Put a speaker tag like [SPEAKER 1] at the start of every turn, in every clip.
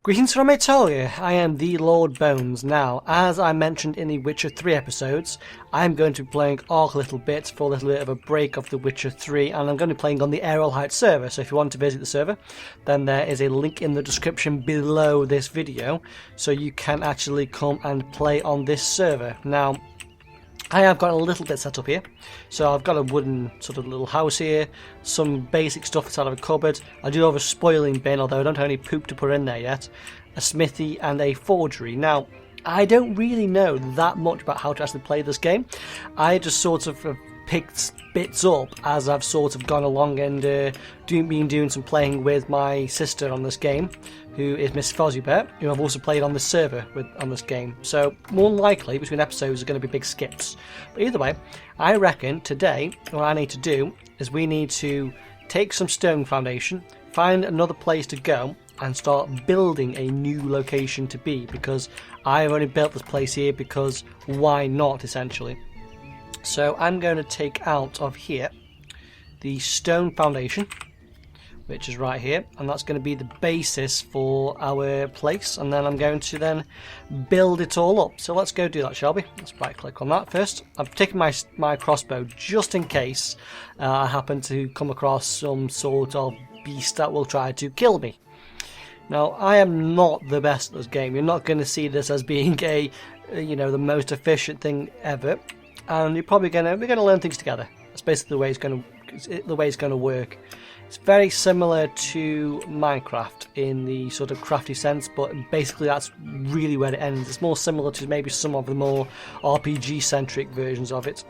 [SPEAKER 1] Greetings from Italia, I am the Lord Bones. Now, as I mentioned in the Witcher 3 episodes, I'm going to be playing Ark a little bit for a little bit of a break of the Witcher 3, and I'm going to be playing on the Aerial Heights server, so if you want to visit the server, then there is a link in the description below this video, so you can actually come and play on this server. Now, I have got a little bit set up here, so I've got a wooden sort of little house here, some basic stuff inside of a cupboard. I do have a spoiling bin, although I don't have any poop to put in there yet, a smithy and a forgery. Now, I don't really know that much about how to actually play this game. I just sort of picked bits up as I've sort of gone along and been doing some playing with my sister on this game, who is Miss Fozzybert, who I've also played on this server with on this game. So more than likely between episodes are going to be big skips. But either way, I reckon today what I need to do is we need to take some stone foundation, find another place to go, and start building a new location to be, because I've only built this place here because why not, essentially. So I'm going to take out of here the stone foundation, which is right here, and that's going to be the basis for our place, and then I'm going to then build it all up. So let's go do that, shall we? Let's right click on that first. I've taken my crossbow just in case I happen to come across some sort of beast that will try to kill me. Now, I am not the best at this game. You're not going to see this as being a, the most efficient thing ever, and we're going to learn things together. That's basically the way it's going to work. It's very similar to Minecraft in the sort of crafty sense, but basically that's really where it ends. It's more similar to maybe some of the more RPG-centric versions of it,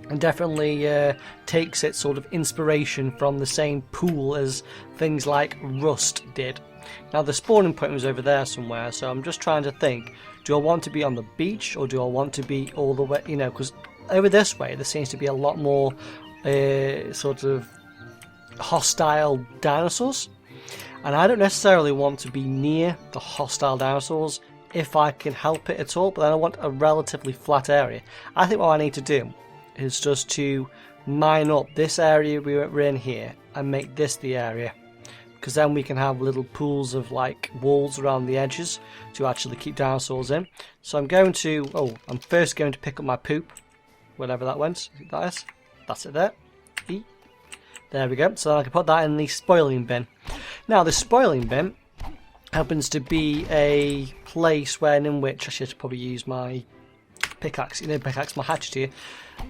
[SPEAKER 1] and definitely takes its sort of inspiration from the same pool as things like Rust did. Now, the spawning point was over there somewhere, so I'm just trying to think, do I want to be on the beach, or do I want to be all the way, because over this way there seems to be a lot more sort of hostile dinosaurs, and I don't necessarily want to be near the hostile dinosaurs if I can help it at all, but then I want a relatively flat area. I think what I need to do is just to mine up this area we're in here and make this the area, because then we can have little pools of like walls around the edges to actually keep dinosaurs in. So I'm first going to pick up my poop, whatever that went. That is, that's it there. There we go. So I can put that in the spoiling bin. Now, the spoiling bin happens to be a place in which I should probably use my pickaxe, my hatchet here.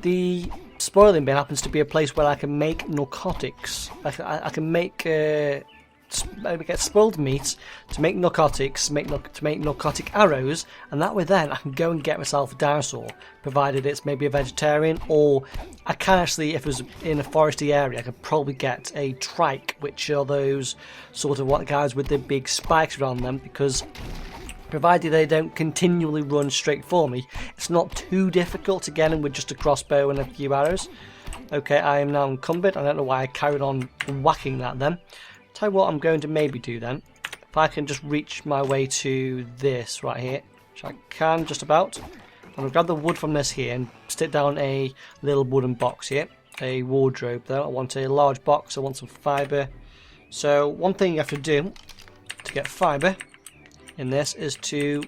[SPEAKER 1] The spoiling bin happens to be a place where I can make narcotics. I can make maybe get spoiled meat to make narcotics, to make narcotic arrows, and that way then I can go and get myself a dinosaur, provided it's maybe a vegetarian, or I can actually, if it was in a foresty area, I could probably get a trike, which are those sort of guys with the big spikes around them, because provided they don't continually run straight for me, it's not too difficult to get them with just a crossbow and a few arrows. Okay, I am now encumbered. I don't know why I carried on whacking that then. Tell you what I'm going to maybe do then. If I can just reach my way to this right here, which I can just about. I'm going to grab the wood from this here and stick down a little wooden box here. A wardrobe though. I want a large box. I want some fibre. So one thing you have to do to get fibre in this is to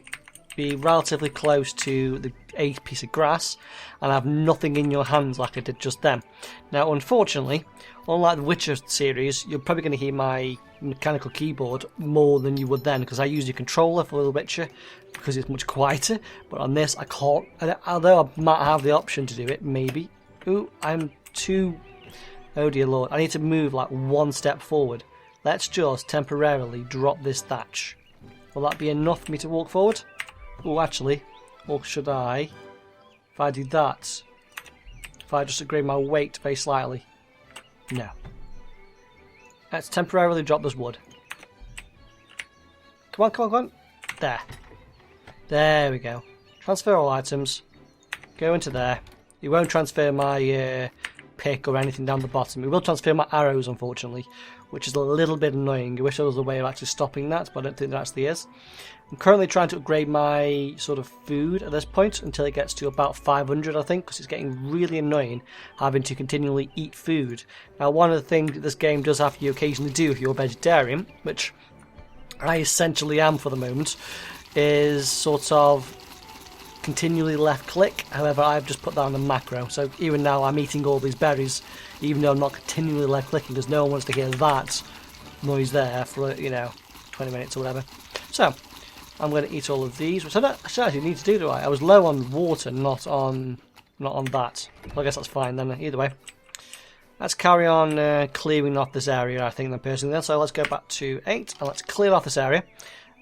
[SPEAKER 1] be relatively close to a piece of grass and have nothing in your hands like I did just then. Now, unfortunately, unlike the Witcher series, you're probably going to hear my mechanical keyboard more than you would then, because I use a controller for the Witcher because it's much quieter, but on this I can't, although I might have the option to do it, maybe. Ooh, I'm too... oh dear lord, I need to move like one step forward. Let's just temporarily drop this thatch. Will that be enough for me to walk forward? Oh, actually, or should I, if I do that, if I just upgrade my weight very slightly? No. Let's temporarily drop this wood. Come on. There. There we go. Transfer all items. Go into there. It won't transfer my pick or anything down the bottom. It will transfer my arrows, unfortunately, which is a little bit annoying. I wish there was a way of actually stopping that, but I don't think there actually is. I'm currently trying to upgrade my sort of food at this point until it gets to about 500, I think, because it's getting really annoying having to continually eat food. Now, one of the things that this game does have you occasionally do if you're a vegetarian, which I essentially am for the moment, is sort of continually left click. However, I've just put that on a macro, so even now I'm eating all these berries, even though I'm not continually left clicking, because no one wants to hear that noise there for, you know, 20 minutes or whatever. So I'm going to eat all of these, which I don't actually need to do, do I? I was low on water, not on that. Well, I guess that's fine then, either way. Let's carry on clearing off this area, I think, then personally. So let's go back to 8, and let's clear off this area.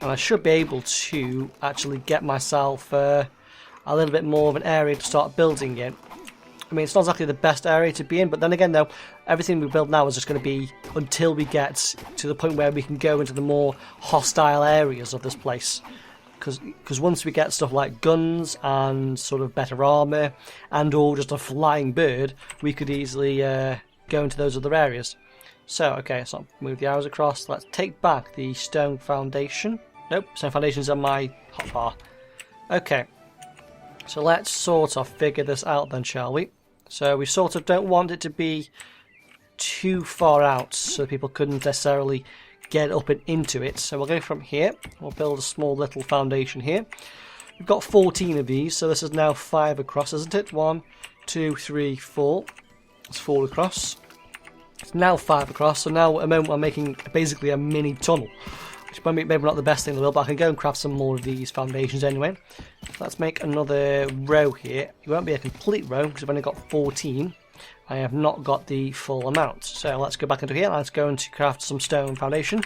[SPEAKER 1] And I should be able to actually get myself a little bit more of an area to start building in. I mean, it's not exactly the best area to be in, but then again, though, everything we build now is just going to be until we get to the point where we can go into the more hostile areas of this place. Because once we get stuff like guns and sort of better armour and or just a flying bird, we could easily go into those other areas. So, okay, so I'll move the arrows across. Let's take back the stone foundation. Nope, stone foundation's on my hotbar. Okay, so let's sort of figure this out then, shall we? So we sort of don't want it to be too far out so people couldn't necessarily get up and into it. So we'll go from here. We'll build a small little foundation here. We've got 14 of these, so this is now 5 across, isn't it? 1, 2, 3, 4. It's 4 across. It's now 5 across, so now at the moment I'm making basically a mini tunnel, which might be maybe not the best thing in the world, but I can go and craft some more of these foundations anyway. Let's make another row here. It won't be a complete row because I've only got 14. I have not got the full amount. So let's go back into here. Let's go into craft some stone foundation.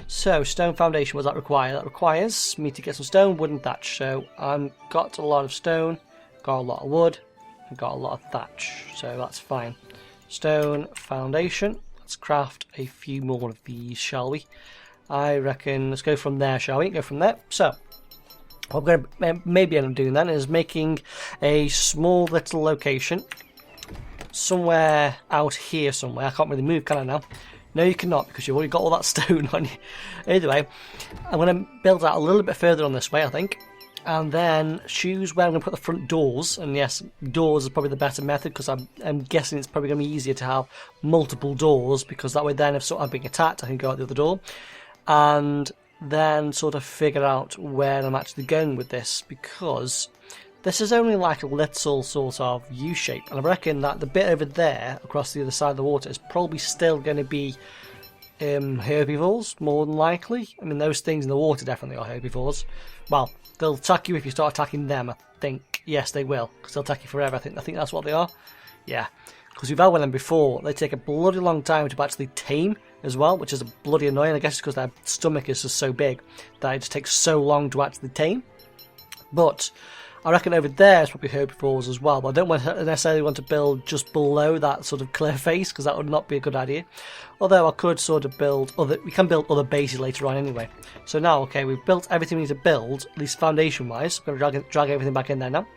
[SPEAKER 1] So stone foundation, what does that require? That requires me to get some stone, wood and thatch. So I've got a lot of stone, got a lot of wood, and got a lot of thatch. So that's fine. Stone foundation. Let's craft a few more of these, shall we? I reckon let's go from there, shall we? Go from there. So what I'm going to maybe end up doing then is making a small little location somewhere out here somewhere. I can't really move, can I now? No, you cannot, because you've already got all that stone on you. Either way, I'm going to build out a little bit further on this way, I think, and then choose where I'm going to put the front doors. And yes, doors is probably the better method, because I'm guessing it's probably going to be easier to have multiple doors, because that way then if I'm being attacked, I can go out the other door, and then sort of figure out where I'm actually going with this, because this is only like a little sort of U-shape, and I reckon that the bit over there across the other side of the water is probably still going to be herbivores, more than likely. I mean, those things in the water definitely are herbivores. Well, they'll attack you if you start attacking them, I think. Yes, they will, because they'll attack you forever. I think that's what they are. Yeah, because we've had with them before. They take a bloody long time to actually tame as well, which is bloody annoying. I guess it's because their stomach is just so big that it just takes so long to actually tame. But I reckon over there is probably herbivores as well, but I don't necessarily want to build just below that sort of cliff face, because that would not be a good idea. Although I could sort of we can build other bases later on anyway. So now, okay, we've built everything we need to build, at least foundation-wise. I'm going to drag everything back in there now.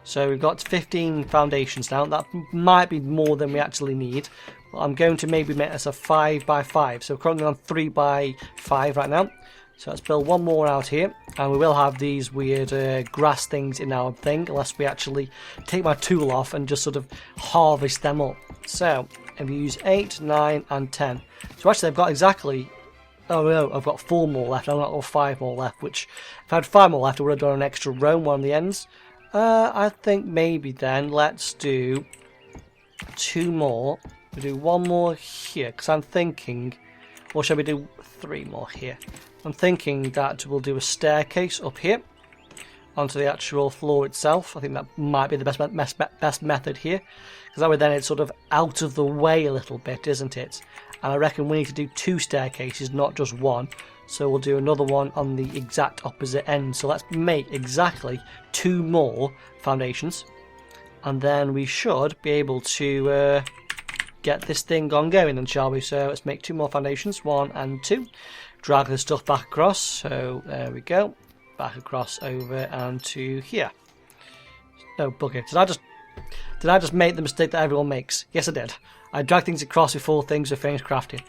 [SPEAKER 1] So we've got 15 foundations now. That might be more than we actually need. But I'm going to maybe make this a 5 by 5. So we're currently on 3 by 5 right now. So let's build one more out here, and we will have these weird grass things in our thing, unless we actually take my tool off and just sort of harvest them up. So if you use 8, 9 and 10. So actually I've got exactly, oh no, I've got 4 more left. I've not got 5 more left, which if I had 5 more left I would have done an extra row, one on the ends. I think maybe then let's do 2 more. We'll do 1 more here, because I'm thinking, or shall we do 3 more here? I'm thinking that we'll do a staircase up here onto the actual floor itself. I think that might be the best method here, because that way then it's sort of out of the way a little bit, isn't it? And I reckon we need to do 2 staircases, not just 1. So we'll do another one on the exact opposite end. So let's make exactly 2 more foundations, and then we should be able to get this thing on going then, shall we? So let's make 2 more foundations, 1 and 2. Drag the stuff back across, so there we go. Back across over and to here. No, bugger. Did I just make the mistake that everyone makes? Yes, I did. I drag things across before things are finished crafting.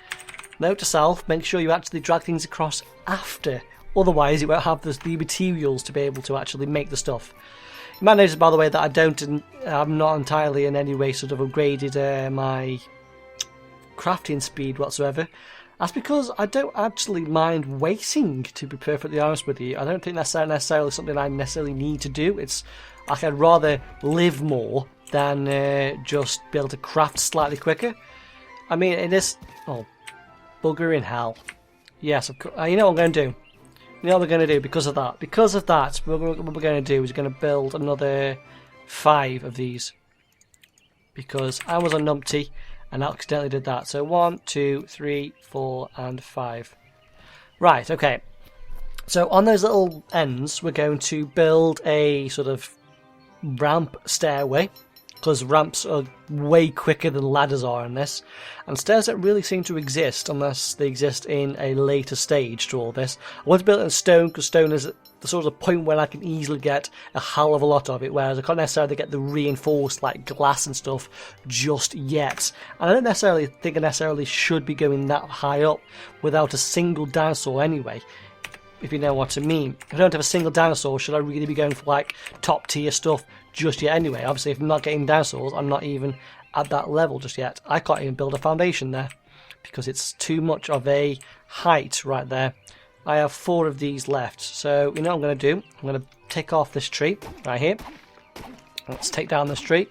[SPEAKER 1] Note to self, make sure you actually drag things across after. Otherwise, you won't have the materials to be able to actually make the stuff. You might notice, by the way, that I'm not entirely in any way sort of upgraded my crafting speed whatsoever. That's because I don't actually mind waiting, to be perfectly honest with you. I don't think that's necessarily something I necessarily need to do. It's like I'd rather live more than just be able to craft slightly quicker. I mean, in this... Oh, bugger in hell. Yes, of course. You know what I'm going to do? You know what we're going to do because of that? Because of that, what we're going to do is we're going to build another 5 of these. Because I was a numpty and accidentally did that. So 1, 2, 3, 4 and 5. Right, okay. So on those little ends, we're going to build a sort of ramp stairway. Because ramps are way quicker than ladders are in this. And stairs don't really seem to exist unless they exist in a later stage to all this. I want to build it in stone because stone is the sort of point where I can easily get a hell of a lot of it, whereas I can't necessarily get the reinforced like glass and stuff just yet. And I don't necessarily think I necessarily should be going that high up without a single dinosaur anyway. If you know what I mean. If I don't have a single dinosaur, should I really be going for like top tier stuff just yet anyway? Obviously, if I'm not getting dinosaurs, I'm not even at that level just yet. I can't even build a foundation there because it's too much of a height right there. I have 4 of these left. So, you know what I'm going to do? I'm going to take off this tree right here. Let's take down this tree.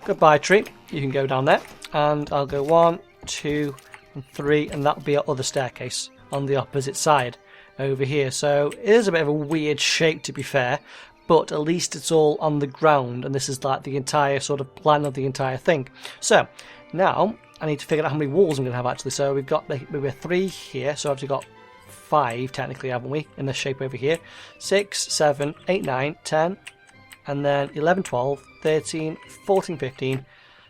[SPEAKER 1] Goodbye, tree. You can go down there. And I'll go 1, 2, and 3, and that'll be our other staircase on the opposite side over here. So it is a bit of a weird shape, to be fair, but at least it's all on the ground, and this is like the entire sort of plan of the entire thing. So now I need to figure out how many walls I'm going to have actually. So we've got maybe 3 here, so I've actually got 5 technically, haven't we, in this shape over here. 6, 7, 8, 9, 10, and then 11, 12, 13, 14, 15,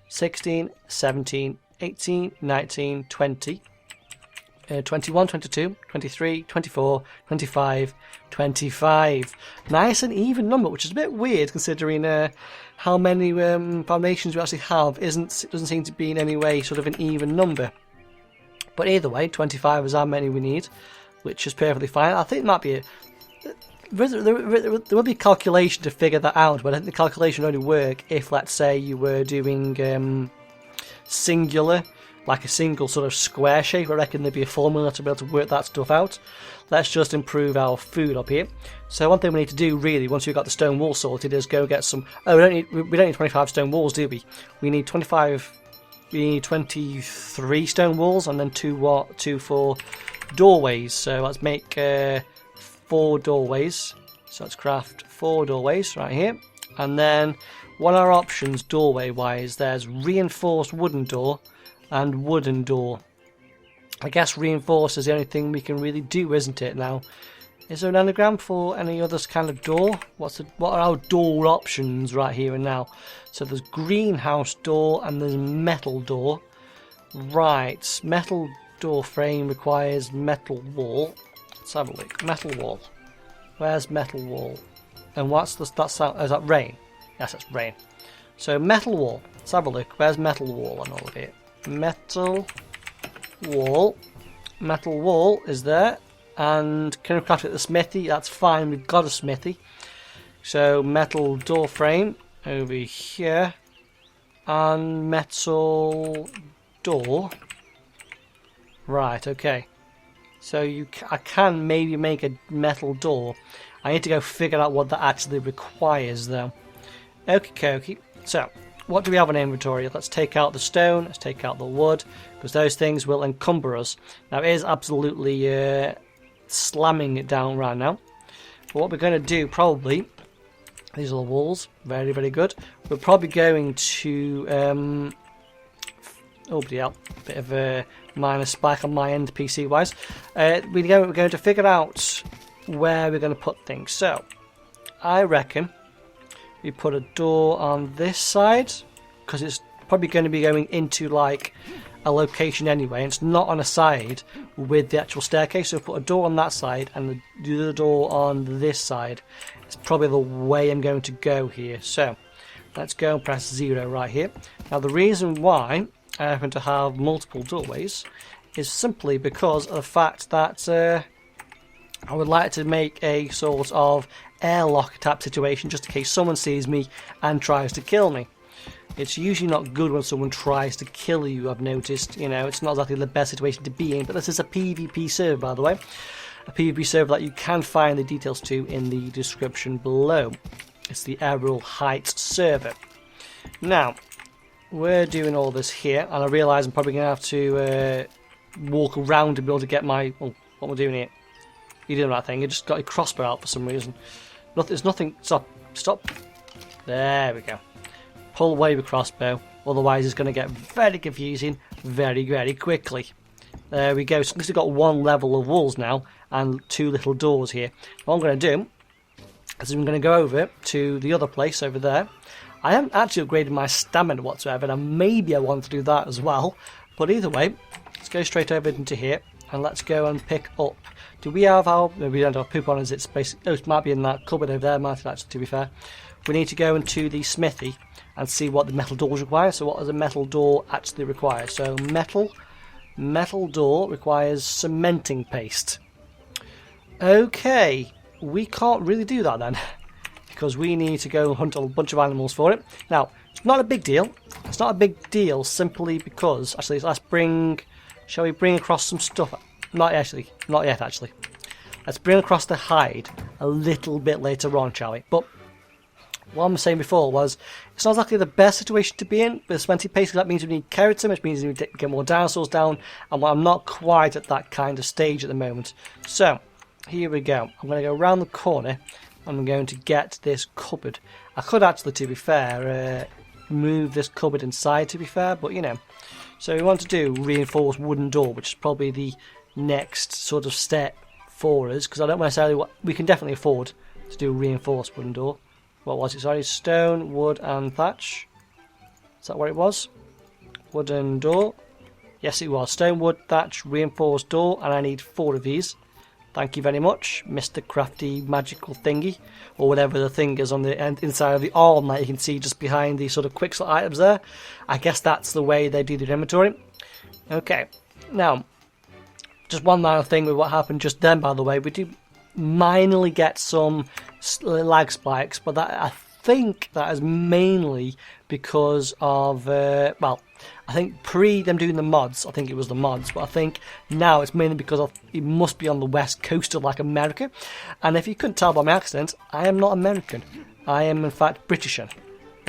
[SPEAKER 1] 16, 17, 18, 19, 20. 21, 22, 23, 24, 25, 25. Nice and even number, which is a bit weird considering how many foundations we actually have. It doesn't seem to be in any way sort of an even number. But either way, 25 is how many we need, which is perfectly fine. I think it might be there will be a calculation to figure that out, but I think the calculation would only work if, let's say, you were doing singular, like a single sort of square shape. I reckon there'd be a formula to be able to work that stuff out. Let's just improve our food up here. So one thing we need to do really, once we've got the stone wall sorted, is go get some... Oh, we don't need 25 stone walls, do we? We need 25... We need 23 stone walls and then 2 for doorways. So let's make 4 doorways. So let's craft 4 doorways right here. And then what are our options doorway wise? There's reinforced wooden door and wooden door. I guess reinforced is the only thing we can really do, isn't it? Now, is there an anagram for any other kind of door? What are our door options right here and now? So there's greenhouse door and there's metal door. Right, metal door frame requires metal wall. Let's have a look. Metal wall. Where's metal wall? And what's that sound? Is that rain? Yes, that's rain. So metal wall. Let's have a look. Where's metal wall on all of it? Metal wall. Metal wall is there. And can we craft it at the smithy? That's fine, we've got a smithy. So metal door frame over here. And metal door. Right, okay. So I can maybe make a metal door. I need to go figure out what that actually requires though. Okie dokie. So, what do we have in inventory? Let's take out the stone, let's take out the wood, because those things will encumber us. Now it is absolutely slamming it down right now. But what we're going to do probably, these are the walls, very, very good. We're probably going to, oh bloody hell, bit of a minor spike on my end PC wise. We're going to figure out where we're going to put things. So, I reckon we put a door on this side, because it's probably going to be going into like a location anyway, and it's not on a side with the actual staircase, so put a door on that side and the other door on this side. It's probably the way I'm going to go here. So let's go and press 0 right here. Now the reason why I happen to have multiple doorways is simply because of the fact that I would like to make a sort of airlock type situation just in case someone sees me and tries to kill me. It's usually not good when someone tries to kill you, I've noticed. You know, it's not exactly the best situation to be in, but this is a PvP server, by the way. A PvP server that you can find the details to in the description below. It's the Aerial Heights server. Now, we're doing all this here, and I realise I'm probably going to have to walk around to be able to get my... Oh, what am I doing here? You're doing the right thing. You just got your crossbow out for some reason. There's nothing... Stop. Stop. There we go. Pull away with crossbow, otherwise it's going to get very confusing very, very quickly. There we go. So at least we've got one level of walls now and two little doors here. What I'm going to do is I'm going to go over to the other place over there. I haven't actually upgraded my stamina whatsoever, and maybe I want to do that as well. But either way, let's go straight over into here and let's go and pick up. Do we have our... No, we don't have poop on us. It's basically... Oh, it might be in that cupboard over there, might it actually, to be fair. We need to go into the smithy and see what the metal doors require. So what does a metal door actually require? So metal door requires cementing paste. Okay, we can't really do that then, because we need to go hunt a bunch of animals for it. Now, it's not a big deal. It's not a big deal simply because... Actually, let's bring... Shall we bring across some stuff? Not yet actually. Let's bring across the hide a little bit later on, shall we? But what I was saying before was, it's not exactly the best situation to be in with cementing paste. That means we need keratin, which means we need to get more dinosaurs down, and I'm not quite at that kind of stage at the moment. So, here we go. I'm going to go around the corner, and I'm going to get this cupboard. I could actually, to be fair, move this cupboard inside, to be fair, but you know. So we want to do reinforced wooden door, which is probably the next sort of step for us, because I don't necessarily... We can definitely afford to do a reinforced wooden door. What was it? Sorry, stone, wood and thatch. Is that what it was? Wooden door. Yes, it was. Stone, wood, thatch, reinforced door, and I need 4 of these. Thank you very much, Mr. Crafty Magical Thingy, or whatever the thing is on the inside of the arm that you can see just behind the sort of quick slot items there. I guess that's the way they do the inventory. Okay, now, just one final thing with what happened just then, by the way. We do minorly get some lag spikes, but that I think that is mainly because of, well, I think pre them doing the mods, I think it was the mods, but I think now it's mainly because of it must be on the west coast of like America. And if you couldn't tell by my accent, I am not American. I am in fact Britishan,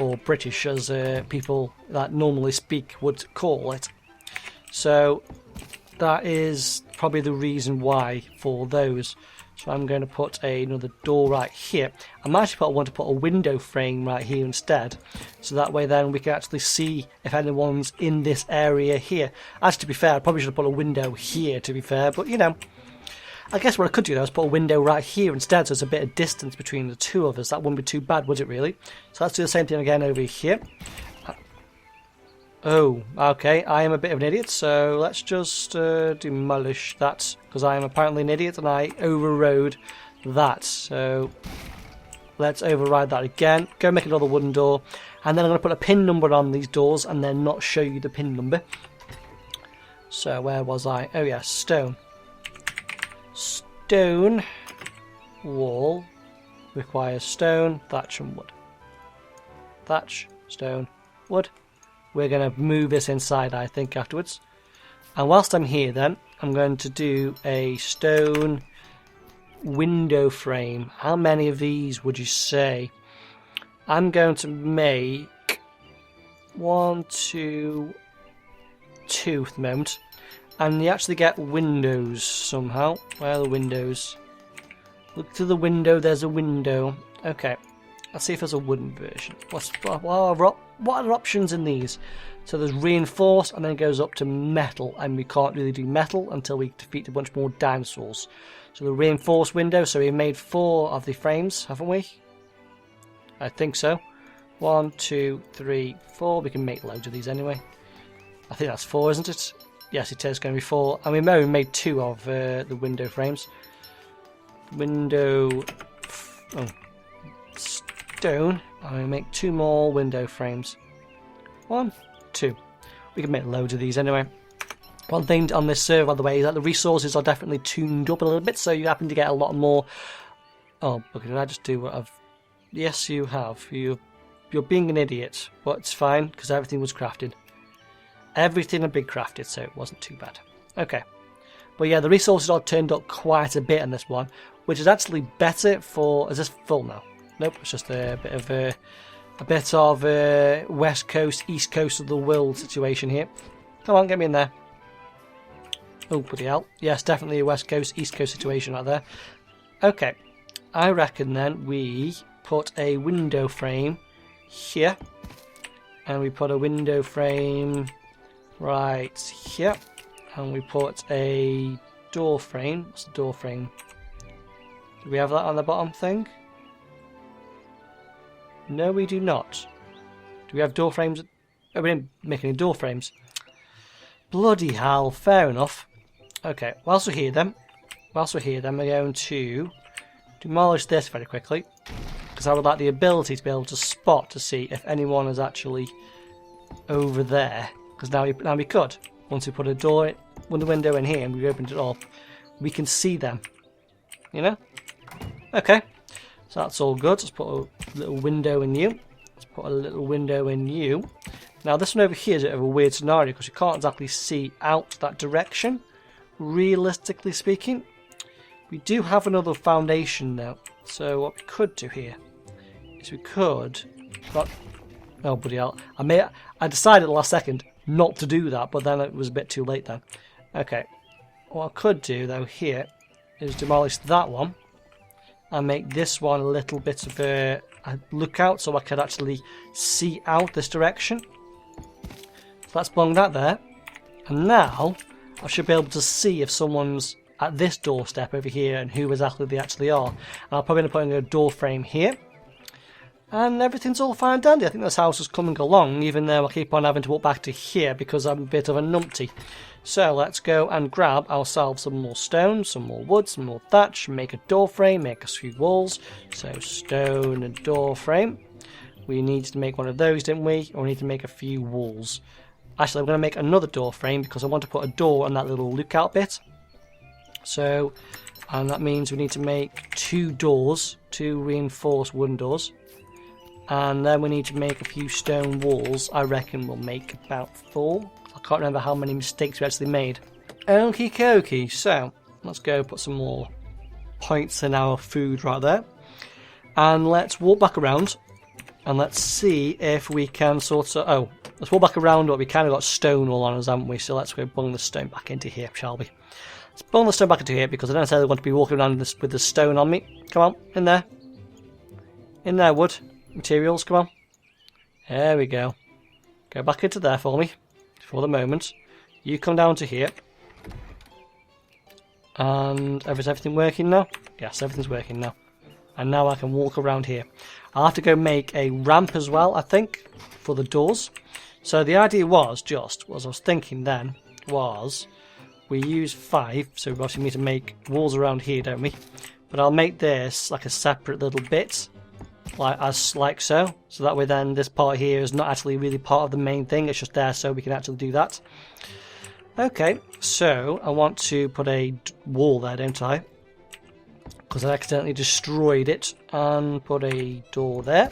[SPEAKER 1] or British as people that normally speak would call it. So that is probably the reason why for those. So I'm going to put another door right here. I might actually want to put a window frame right here instead. So that way then we can actually see if anyone's in this area here. Actually, to be fair, I probably should have put a window here, to be fair. But, you know, I guess what I could do though is put a window right here instead. So there's a bit of distance between the two of us. That wouldn't be too bad, would it really? So let's do the same thing again over here. Oh, okay, I am a bit of an idiot, so let's just demolish that, because I am apparently an idiot and I overrode that. So let's override that again, go make another wooden door, and then I'm going to put a pin number on these doors and then not show you the pin number. So where was I? Oh yeah, stone. Stone wall requires stone, thatch and wood. Thatch, stone, wood. We're going to move this inside, I think, afterwards. And whilst I'm here then, I'm going to do a stone window frame. How many of these would you say? I'm going to make 1, 2, 2 at the moment. And you actually get windows somehow. Where are the windows? Look to the window, there's a window. Okay, let's see if there's a wooden version. What are options in these? So there's reinforced and then it goes up to metal, and we can't really do metal until we defeat a bunch more dinosaurs. So the reinforced window, so we made 4 of the frames, haven't we? I think so. 1, 2, 3, 4. We can make loads of these anyway. I think that's 4, isn't it? Yes, it is going to be 4. And we made 2 of the window frames. Stone. I'm going to make 2 more window frames. 1, 2. We can make loads of these anyway. One thing on this server, by the way, is that the resources are definitely tuned up a little bit, so you happen to get a lot more... Oh, okay, did I just do what I've... Yes, you have. you're being an idiot, but it's fine because everything was crafted. Everything had been crafted, so it wasn't too bad. Okay. But yeah, the resources all turned up quite a bit on this one, which is actually better for... Is this full now? Nope, it's just a bit of West Coast, East Coast of the world situation here. Come on, get me in there. Oh, bloody hell. Yes, definitely a West Coast, East Coast situation right there. Okay. I reckon then we put a window frame here. And we put a window frame right here. And we put a door frame. What's the door frame? Do we have that on the bottom thing? No, we do not. Do we have door frames? Oh, we didn't make any door frames. Bloody hell, fair enough. Okay, whilst we're here then, we're going to demolish this very quickly. Because I would like the ability to be able to spot to see if anyone is actually over there. Because now we could. Once we put a door, with the window in here and we opened it up, we can see them. You know? Okay. So that's all good. Let's put a little window in you. Let's put a little window in you. Now this one over here is a bit of a weird scenario because you can't exactly see out that direction, realistically speaking. We do have another foundation though. So what we could do here is we could... Oh bloody hell. I decided at the last second not to do that, but then it was a bit too late then. Okay. What I could do though here is demolish that one. And make this one a little bit of a lookout so I could actually see out this direction. So let's bung that there. And now I should be able to see if someone's at this doorstep over here and who exactly they actually are. And I'll probably end up putting a door frame here. And everything's all fine and dandy. I think this house is coming along, even though I keep on having to walk back to here because I'm a bit of a numpty. So let's go and grab ourselves some more stone, some more wood, some more thatch, make a door frame, make a few walls. So stone and door frame. We needed to make one of those, didn't we? Or we need to make a few walls. Actually, I'm going to make another door frame because I want to put a door on that little lookout bit. So, and that means we need to make 2 doors, 2 reinforced wooden doors. And then we need to make a few stone walls. I reckon we'll make about 4. I can't remember how many mistakes we actually made. Okie dokie, so let's go put some more points in our food right there. And let's walk back around and let's see if we can sort of... Oh, let's walk back around, but we kind of got stone all on us, haven't we? So let's go bung the stone back into here, shall we? Let's bung the stone back into here because I don't necessarily want to be walking around with the stone on me. Come on, in there. In there, wood. Materials, come on. There we go. Go back into there for me. For the moment. You come down to here. And is everything working now? Yes, everything's working now. And now I can walk around here. I'll have to go make a ramp as well, I think, for the doors. So the idea was I was thinking then, was we use 5, so we obviously need to make walls around here, don't we? But I'll make this like a separate little bit. Like so. So that way then this part here is not actually really part of the main thing, it's just there so we can actually do that. Okay, so I want to put a wall there, don't I? Because I accidentally destroyed it. And put a door there.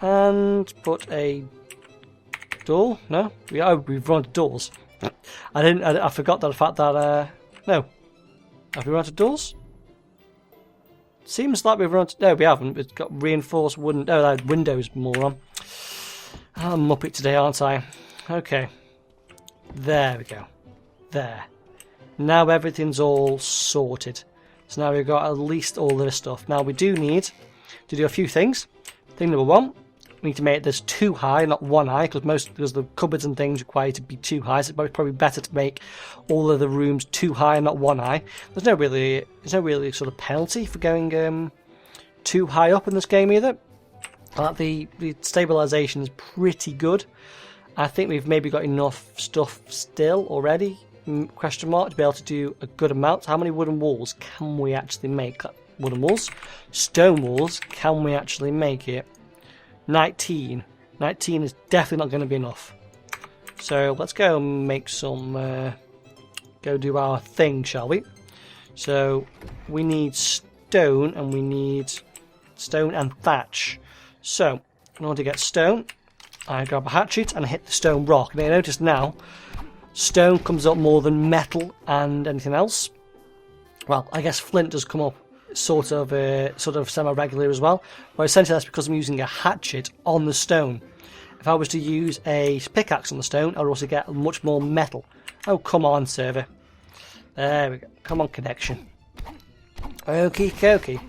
[SPEAKER 1] And put a door. No? We've run to doors. I forgot the fact that no. Have we run to doors? Seems like we've run to... No, we haven't. It's got reinforced wooden... Oh, windows, moron. I'm Muppet today, aren't I? Okay. There we go. There. Now everything's all sorted. So now we've got at least all this stuff. Now we do need to do a few things. Thing number 1, we need to make this 2 high, not 1 high, because the cupboards and things require it to be 2 high. So it's probably better to make all of the rooms 2 high, not 1 high. There's no really sort of penalty for going too high up in this game either. The stabilisation is pretty good. I think we've maybe got enough stuff still already, question mark, to be able to do a good amount. How many wooden walls can we actually make? Wooden walls? Stone walls, can we actually make it? 19. 19 is definitely not going to be enough. So let's go and make some, go do our thing, shall we? So we need stone and we need stone and thatch. So in order to get stone, I grab a hatchet and I hit the stone rock. Now you notice now, stone comes up more than metal and anything else. Well, I guess flint does come up sort of semi-regular as well. But essentially that's because I'm using a hatchet on the stone. If I was to use a pickaxe on the stone, I'd also get much more metal. Oh, come on, server. There we go. Come on, connection. Okie dokie.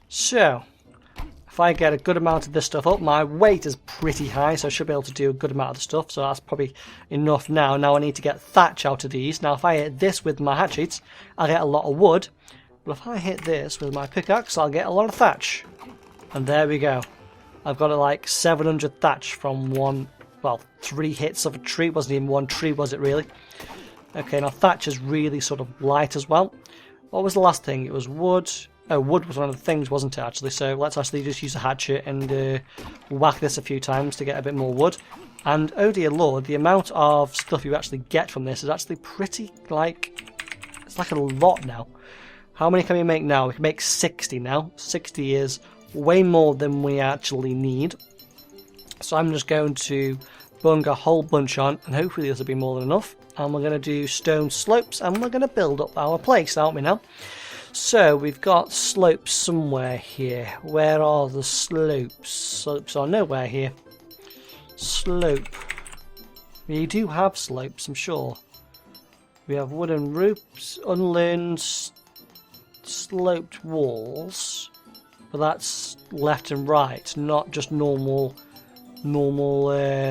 [SPEAKER 1] So, if I get a good amount of this stuff up, my weight is pretty high, so I should be able to do a good amount of the stuff. So that's probably enough now. Now I need to get thatch out of these. Now if I hit this with my hatchet, I'll get a lot of wood. But if I hit this with my pickaxe, I'll get a lot of thatch. And there we go. I've got like 700 thatch from 3 hits of a tree. It wasn't even one tree, was it really? Okay, now thatch is really sort of light as well. What was the last thing? It was wood. Oh, wood was one of the things, wasn't it, actually? So let's actually just use a hatchet and whack this a few times to get a bit more wood. And, oh dear lord, the amount of stuff you actually get from this is actually pretty, it's like a lot now. How many can we make now? We can make 60 now. 60 is way more than we actually need. So I'm just going to bung a whole bunch on, and hopefully this will be more than enough. And we're going to do stone slopes, and we're going to build up our place, aren't we now? So we've got slopes somewhere here. Where are the slopes? Slopes are nowhere here. Slope. We do have slopes, I'm sure. We have wooden roofs, unlearned sloped walls, but that's left and right, not just normal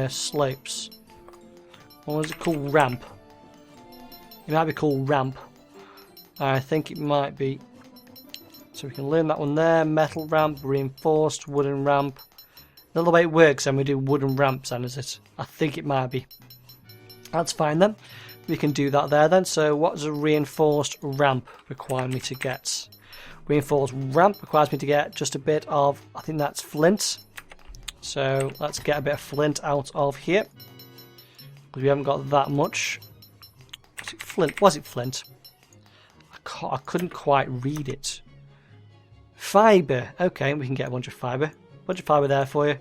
[SPEAKER 1] slopes. What was it called? Ramp. It might be called ramp. I think it might be. So we can learn that one there. Metal ramp, reinforced, wooden ramp. Not the way it works and we do wooden ramps then, is it? I think it might be. That's fine then. We can do that there then. So what does a reinforced ramp require me to get? Reinforced ramp requires me to get just a bit of, I think that's flint. So let's get a bit of flint out of here. Because we haven't got that much. Was it flint? Was it flint? I couldn't quite read it. Fibre. Okay, we can get a bunch of fibre. Bunch of fibre there for you.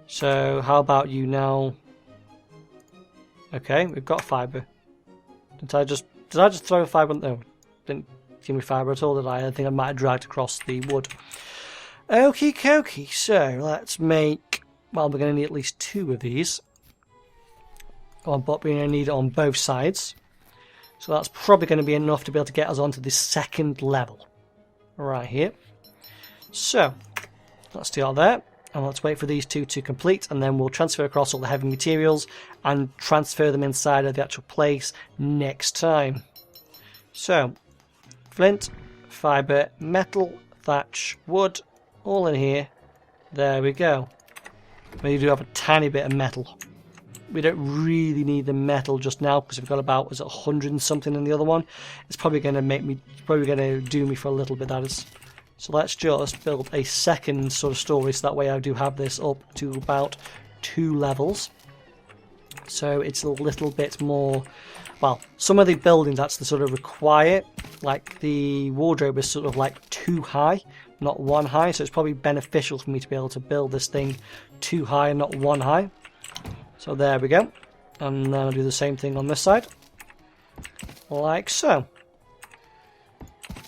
[SPEAKER 1] So how about you now? Okay, we've got fibre. Did I just throw fibre? No, didn't give me fibre at all, did I? I think I might have dragged across the wood. Okie dokie. So let's make. Well, we're going to need at least 2 of these. But we're going to need it on both sides. So that's probably going to be enough to be able to get us onto the second level. Right here. So, let's do that there. And let's wait for these 2 to complete. And then we'll transfer across all the heavy materials. And transfer them inside of the actual place next time. So, flint, fibre, metal, thatch, wood. All in here. There we go. We do have a tiny bit of metal. We don't really need the metal just now because we've got about, was it 100 and something in the other one? It's probably going to do me for a little bit, that is. So let's just build a second sort of story so that way I do have this up to about 2 levels. So it's a little bit more, well, some of the buildings actually sort of require, like the wardrobe is sort of like 2 high, not 1 high. So it's probably beneficial for me to be able to build this thing 2 high and not 1 high. So there we go, and then I'll do the same thing on this side, like so.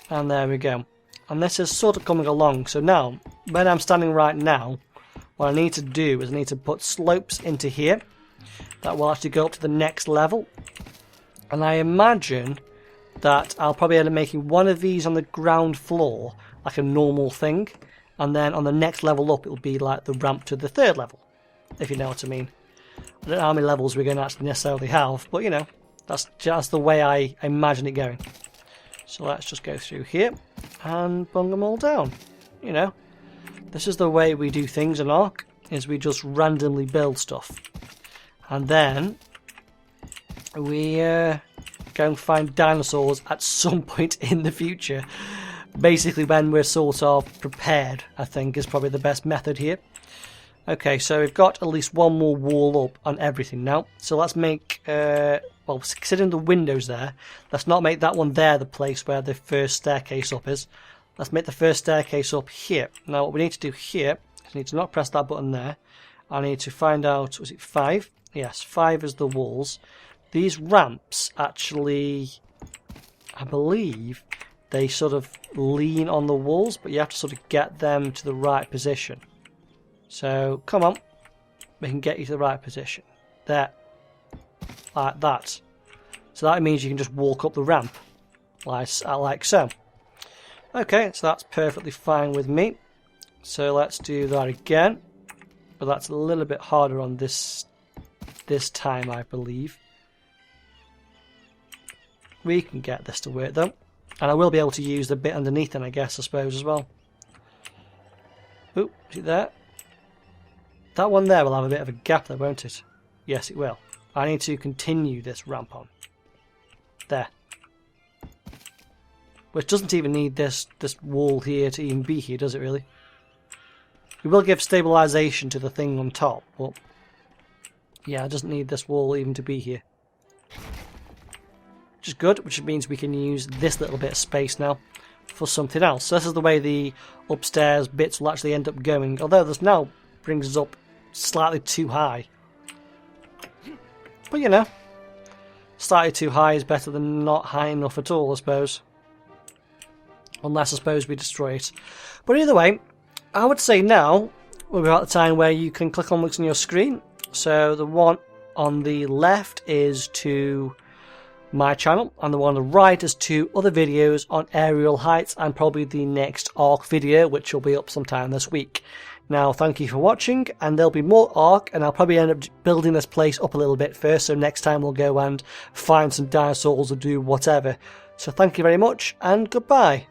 [SPEAKER 1] And there we go. And this is sort of coming along. So now, when I'm standing right now, what I need to do is I need to put slopes into here. That will actually go up to the next level. And I imagine that I'll probably end up making one of these on the ground floor, like a normal thing. And then on the next level up, it'll be like the ramp to the 3rd level, if you know what I mean. I don't know how many levels we're going to actually necessarily have, but you know, that's just the way I imagine it going. So let's just go through here and bung them all down. You know, this is the way we do things in Ark, is we just randomly build stuff. And then we go and find dinosaurs at some point in the future. Basically when we're sort of prepared, I think, is probably the best method here. Okay, so we've got at least 1 more wall up on everything now. So let's make, well, considering the windows there, let's not make that one there the place where the first staircase up is. Let's make the first staircase up here. Now what we need to do here I need to not press that button there. I need to find out, was it 5? Yes, 5 is the walls. These ramps actually, I believe, they sort of lean on the walls, but you have to sort of get them to the right position. So, come on. We can get you to the right position. There. Like that. So that means you can just walk up the ramp. Like so. Okay, so that's perfectly fine with me. So let's do that again. But that's a little bit harder on this time, I believe. We can get this to work though. And I will be able to use the bit underneath then, I guess, I suppose, as well. Oop, is it there? That one there will have a bit of a gap there, won't it? Yes, it will. I need to continue this ramp on. There. Which doesn't even need this wall here to even be here, does it really? We will give stabilisation to the thing on top, but yeah, it doesn't need this wall even to be here. Which is good, which means we can use this little bit of space now for something else. So this is the way the upstairs bits will actually end up going, although this now brings us up slightly too high. But you know, slightly too high is better than not high enough at all, I suppose. Unless, I suppose, we destroy it. But either way, I would say now we're at the time where you can click on what's on your screen. So the one on the left is to my channel, and the one on the right is to other videos on aerial heights, and probably the next Ark video, which will be up sometime this week. Now, thank you for watching, and there'll be more Ark, and I'll probably end up building this place up a little bit first, so next time we'll go and find some dinosaurs or do whatever. So thank you very much, and goodbye.